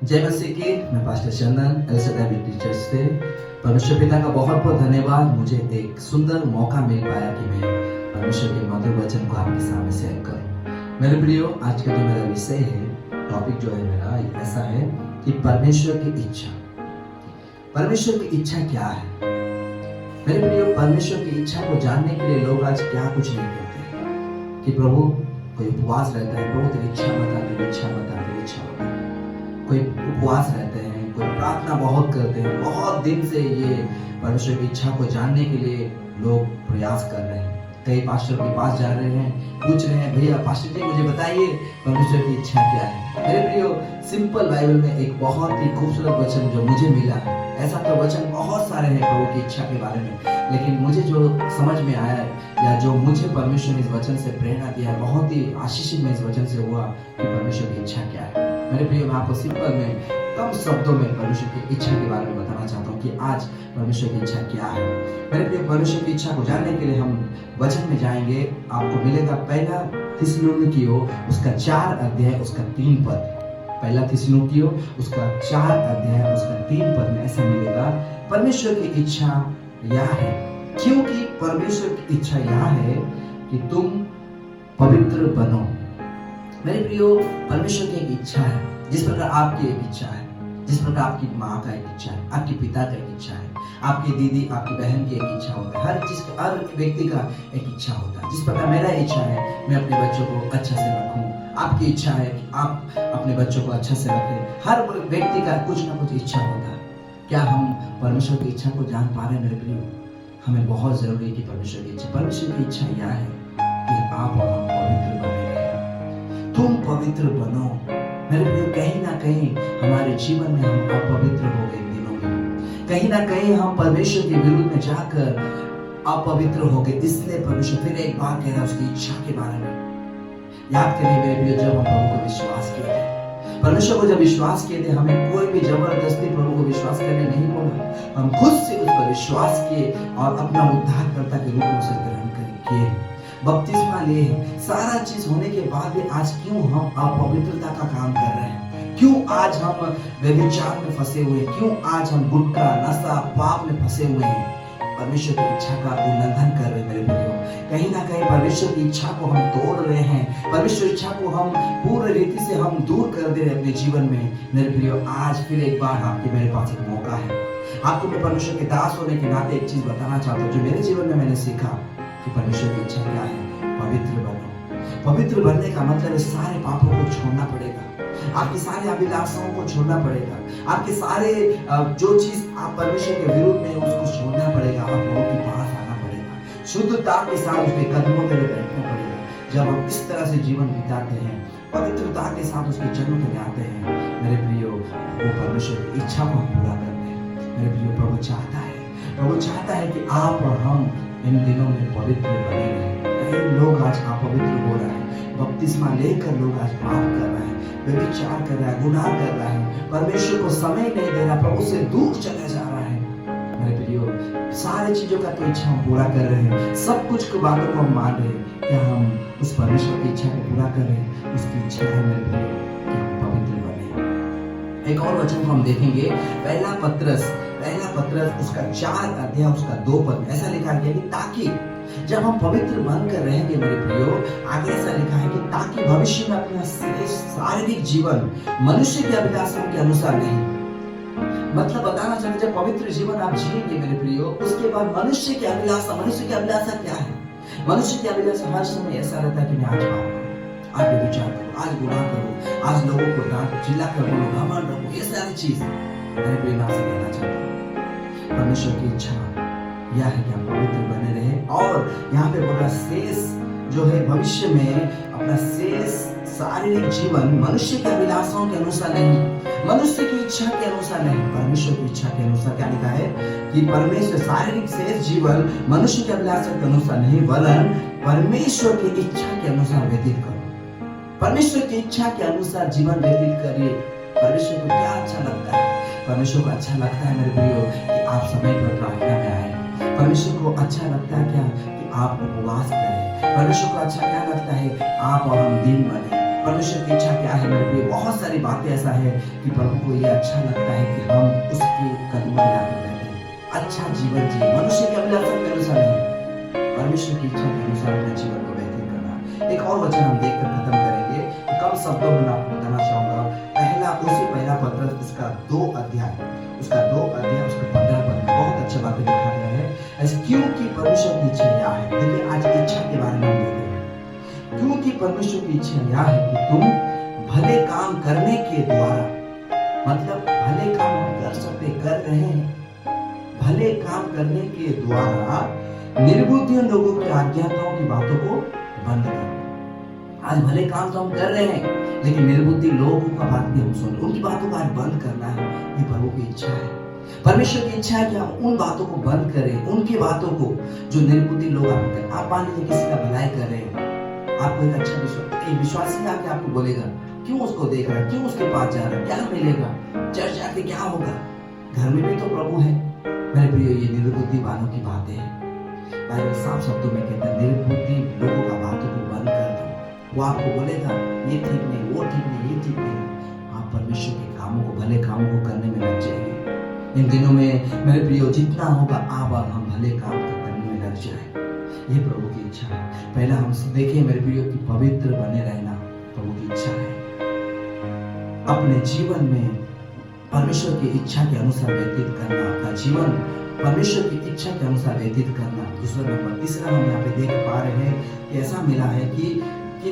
जय मसीह की। मैं पास्टर चंदन एलसीडी टीचर्स से परमेश्वर पिता का बहुत बहुत धन्यवाद। मुझे एक सुंदर मौका मिल पाया कि मैं परमेश्वर के मधुर वचन को आपके सामने शेयर करूं। मेरे प्रियो, आज का जो मेरा विषय है, टॉपिक जो है मेरा ऐसा है कि परमेश्वर की इच्छा। परमेश्वर की इच्छा क्या है? मेरे प्रियो, परमेश्वर की इच्छा को जानने के लिए लोग आज क्या कुछ नहीं करते कि प्रभु, कोई उपवास रहता है, प्रभु तेरी इच्छा बता, तेरी इच्छा बता, तेरी इच्छा बता। कोई उपवास रहते हैं, कोई प्रार्थना बहुत करते हैं। बहुत दिन से ये परमेश्वर की इच्छा को जानने के लिए लोग प्रयास कर रहे हैं। कई पास्टर के पास जा रहे हैं, पूछ रहे हैं, भैया पास्टर जी मुझे बताइए परमेश्वर की इच्छा क्या है। मेरे प्रियो, सिंपल बाइबल में एक बहुत ही खूबसूरत वचन जो मुझे मिला है, ऐसा तो वचन बहुत सारे हैं प्रभु की इच्छा के बारे में, लेकिन मुझे जो समझ में आया है या जो मुझे परमेश्वर ने इस वचन से प्रेरणा दिया है, बहुत ही आशीषित में इस वचन से हुआ कि परमेश्वर की इच्छा क्या है। मेरे प्रियो, मैं आपको सिंपल में कम शब्दों में परमेश्वर की इच्छा के बारे में बताना चाहता हूँ कि आज परमेश्वर की इच्छा क्या है। मेरे प्रियो, परमेश्वर की इच्छा को जानने के लिए हम वचन में जाएंगे। आपको मिलेगा पहला थिस्सलुनीकियों उसका 4 अध्याय उसका 3 पद। पहला थिस्सलुनीकियों उसका 4 अध्याय उसका 3 पद में ऐसा मिलेगा, परमेश्वर की इच्छा यह है, क्योंकि परमेश्वर की इच्छा यह है कि तुम पवित्र बनो। मेरे प्रियो, परमेश्वर की एक इच्छा है, जिस प्रकार आपकी एक इच्छा है, जिस प्रकार आपकी माँ का एक इच्छा है, आपके पिता का एक इच्छा है, आपकी दीदी आपकी बहन की एक इच्छा होता है, हर व्यक्ति का एक इच्छा होता है। जिस प्रकार मेरा इच्छा है मैं अपने बच्चों को अच्छा से रखूं, आपकी इच्छा है कि आप अपने बच्चों को अच्छा से रखें। हर व्यक्ति का कुछ ना कुछ इच्छा होता है। क्या हम परमेश्वर की इच्छा को जान पा रहे हैं? मेरे प्रियो, हमें बहुत जरूरी है कि परमेश्वर की इच्छा यह है कि आप और हम पवित्र बने रहें। तुम पवित्र बनो। मेरे प्रियो, कहीं ना कहीं हमारे जीवन में हम अपवित्र हो गए दिनों में, कहीं ना कहीं हम परमेश्वर के विरुद्ध में जाकर अपवित्र हो गए। इसलिए परमेश्वर फिर एक बार कह रहा है उसकी इच्छा के बारे में। याद करिए मेरे प्रियो, जब हम प्रभु को विश्वास किए थे, परमेश्वर को जब विश्वास किए थे, हमें कोई भी जबरदस्ती प्रभु को विश्वास करने नहीं बोला। हम खुद से उस पर विश्वास किए और अपना उद्धारकर्ता के रूप में उसे ग्रहण किए, बपतिस्मा लिए। सारा चीज होने के बाद भी आज क्यों हम अपवित्रता का काम कर रहे हैं? क्यों आज हम व्यभिचार में फंसे हुए हैं? क्यों आज हम गुटखा, नशा, पाप में फंसे हुए हैं? परमेश्वर की इच्छा का उल्लंघन कर रहे हैं मेरे प्रियो। कहीं ना कहीं परमेश्वर की इच्छा को हम तोड़ रहे हैं। परमेश्वर की इच्छा को हम पूरी रीति से हम दूर कर दे रहे हैं अपने जीवन में। मेरे प्रियो, आज फिर एक बार आपके मेरे पास एक मौका है। आपको मैं परमेश्वर के दास होने के नाते एक चीज बताना चाहता हूँ जो मेरे जीवन में मैंने सीखा कि परमेश्वर की इच्छा क्या है। पवित्र बनो। पवित्र बनने का मतलब है सारे पापों को छोड़ना पड़ेगा, आपकी सारी अभिलाषाओं को छोड़ना पड़ेगा, आपके सारे जो चीज आप परमेश्वर के विरुद्ध में उसको छोड़ना पड़ेगा। आप प्रभु के पास आना पड़ेगा, शुद्धता के साथ उसके कदमों में बैठना पड़ेगा। जब हम इस तरह से जीवन बिताते हैं, पवित्रता के साथ उसके चरणों में आते हैं, मेरे प्रियो, वो परमेश्वर की इच्छा को हम पूरा करते हैं। मेरे प्रियो, प्रभु चाहता है कि आप और हम इन दिनों में पवित्र बने रहें। कई लोग आज अपवित्र हो रहे हैं, बपतिस्मा लेकर लोग आज पाप कर रहे हैं, व्यभिचार कर रहा है, गुनाह कर रहा है, परमेश्वर को समय नहीं दे रहा, प्रभु से दूर चला जा रहा है। मेरे प्रियो, सारी चीजों का तो इच्छा हम पूरा कर रहे हैं, सब कुछ की बातों को हम मान रहे हैं। क्या हम उस परमेश्वर की इच्छा को पूरा कर रहे हैं? उसकी इच्छा है मेरे प्रियो कि हम पवित्र बने। एक और वचन को हम देखेंगे, पहला पत्रस उसका 4 अध्याय उसका 2 पद में ऐसा लिखा गया कि ताकि जब हम पवित्र बनकर रहेंगे मेरे प्रियो, आगे ऐसा लिखा है कि ताकि भविष्य में अपना शारीरिक जीवन मनुष्य की अभिलाषाओं के अनुसार नहीं, मतलब बताना चाहते जब पवित्र जीवन आप जिएंगे मेरे प्रियो, उसके बाद मनुष्य की अभिलाषा क्या है? मनुष्य की अभिलाषा हर समय ऐसा रहता है कि मैं आज पाप करूं, आज व्यभिचार करूं, आज गुनाह करूं, आज लोगों को डांट चिल्ला कर बोलूं, घमंड रखूं, ये सारी चीज मेरे प्रियो आपसे कहना चाहता हूं। परमेश्वर की इच्छा यह है कि हम पवित्र बने रहें। और यहाँ पे बोला शेष जो है भविष्य में अपना शेष शारीरिक जीवन मनुष्य की अभिलाषाओं के अनुसार नहीं, मनुष्य की इच्छा के अनुसार नहीं, परमेश्वर की इच्छा के अनुसार। क्या लिखा है कि परमेश्वर शारीरिक शेष जीवन मनुष्य की अभिलाषा के अनुसार नहीं, वरन परमेश्वर की इच्छा के अनुसार व्यतीत करो। परमेश्वर की इच्छा के अनुसार जीवन व्यतीत करिए। परमेश्वर को क्या अच्छा लगता है? परमेश्वर को अच्छा लगता है मेरे प्रियो कि आप समय पर प्रार्थना में आए। परमेश्वर को अच्छा लगता है क्या कि आप उपवास करें। परमेश्वर को अच्छा क्या लगता है? आप और हम दिन बने, परमेश्वर की इच्छा क्या है मेरे प्रिय? बहुत सारी बातें ऐसा है कि प्रभु को ये अच्छा लगता है कि हम उसके कदमों में आकर बैठे, अच्छा जीवन जिए, मनुष्य के अभिलाषा के अनुसार नहीं, परमेश्वर की इच्छा के अनुसार अपने जीवन को व्यतीत करना। एक और वचन हम देखकर खत्म करेंगे, कम शब्दों में मैं आपको बताना चाहूंगा। पहला पत्र उसका 2 अध्याय उसका 15 पद में बहुत अच्छी बातें लिखा गया है। ऐसे क्योंकि परमेश्वर की इच्छा यह है, देखिए आज की इच्छा के बारे में हम देखेंगे। क्योंकि परमेश्वर की इच्छा यह है कि तुम भले काम करने के द्वारा, मतलब भले काम हम कर सकते, कर रहे हैं, भले काम करने के द्वारा निर्बुद्धि लोगों की आज्ञाओं की बातों को बंद करो। आज भले काम तो हम कर रहे हैं, लेकिन निर्बुद्धि लोगों का बात भी हम सुन, उनकी बातों को आज बंद करना है। ये प्रभु की इच्छा है, परमेश्वर की इच्छा है कि हम उन बातों को बंद करें, उनकी बातों को जो निर्बुद्धि लोग आप मान लीजिए किसी का भलाई कर रहे हैं, आपको एक अच्छा विश्वासी आके आपको बोलेगा, क्यों उसको देख रहा है, क्यों उसके पास जा रहा है, क्या मिलेगा, चर्च जाके क्या होगा, घर में भी तो प्रभु है। मेरे प्रिय, ये निर्बुद्धि वालों की बातें हैं। बाइबल साफ शब्दों में कहता है, निर्बुद्धि लोगों का बातों को बंद कर दो। वो आपको बोलेगा ये ठीक नहीं, वो ठीक नहीं, ये ठीक नहीं, आप परमेश्वर के कामों को, भले कामों को करने में लग जाएंगे। इन दिनों में मेरे प्रियो, जितना होगा आप और हम भले काम करने में लग जाए, ये प्रभु की इच्छा है। पहला हम देखें मेरे प्रियो कि पवित्र बने रहना प्रभु की इच्छा है। अपने जीवन में परमेश्वर की इच्छा के अनुसार व्यतीत करना, आपका जीवन परमेश्वर की इच्छा के अनुसार व्यतीत करना। दूसरा नंबर, तीसरा हम यहाँ पे देख पा रहे हैं कि ऐसा मिला है कि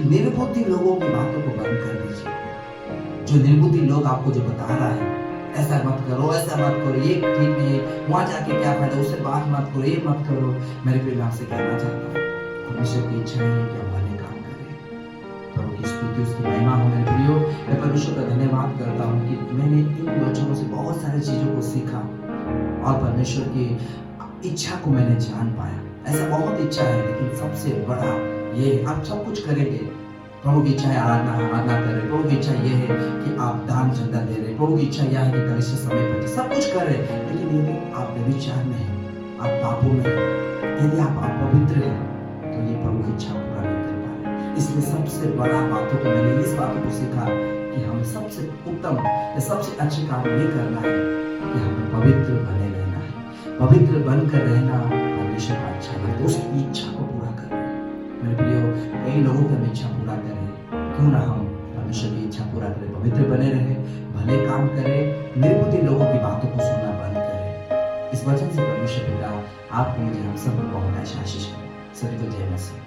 निर्बुद्धि लोगों की बातों को बंद कर दीजिए। जो निर्बुद्धि लोग आपको जो बता रहा है, ऐसा मत करो, ऐसा मत करो, ये ठीक नहीं है, वहां जाके क्या फायदा, उससे बात मत करो, ये मत करो। मेरे प्रिय, मैं आपसे कहना चाहता हूँ, परमेश्वर की इच्छा है कि हम भले काम करें। प्रभु की स्तुति, उसकी महिमा हो। मेरे प्रियो, मैं परमेश्वर का धन्यवाद करता हूँ कि मैंने इन वचनों से बहुत सारी चीजों को सीखा और परमेश्वर की इच्छा को मैंने जान पाया। ऐसा बहुत इच्छा है, लेकिन सबसे बड़ा ये आप सब कुछ करेंगे। प्रभु की इच्छा है आराधना कर रहे, प्रभु की इच्छा ये है कि आप दान चंदा दे रहे, प्रभु की इच्छा यह है कि कलीसिया समय पर सब कुछ कर रहे, लेकिन यदि आप व्यभिचार में हैं, आप पापों में हैं, यदि आप अपवित्र हैं, तो ये प्रभु की इच्छा पूरा नहीं कर पा रहे। इसलिए सबसे बड़ा बातों को मैंने इस बातों को सीखा कि हमें सबसे उत्तम या सबसे अच्छे काम ये करना है कि हमें पवित्र बने रहना है। पवित्र बनकर रहना परमेश्वर का अच्छा लगता है, उसकी इच्छा को पूरा करें। मेरे प्रियो, कई लोगों की हम इच्छा पूरा करें, क्यों ना हम परमेश्वर की इच्छा पूरा करें, पवित्र बने रहे, भले काम करें, निर्बुद्धि लोगों की बातों को सुनना बंद करें। इस वचन से परमेश्वर पिता आपको, मुझे, हम सबको बहुत आशीष करें। सभी को जय मसीह।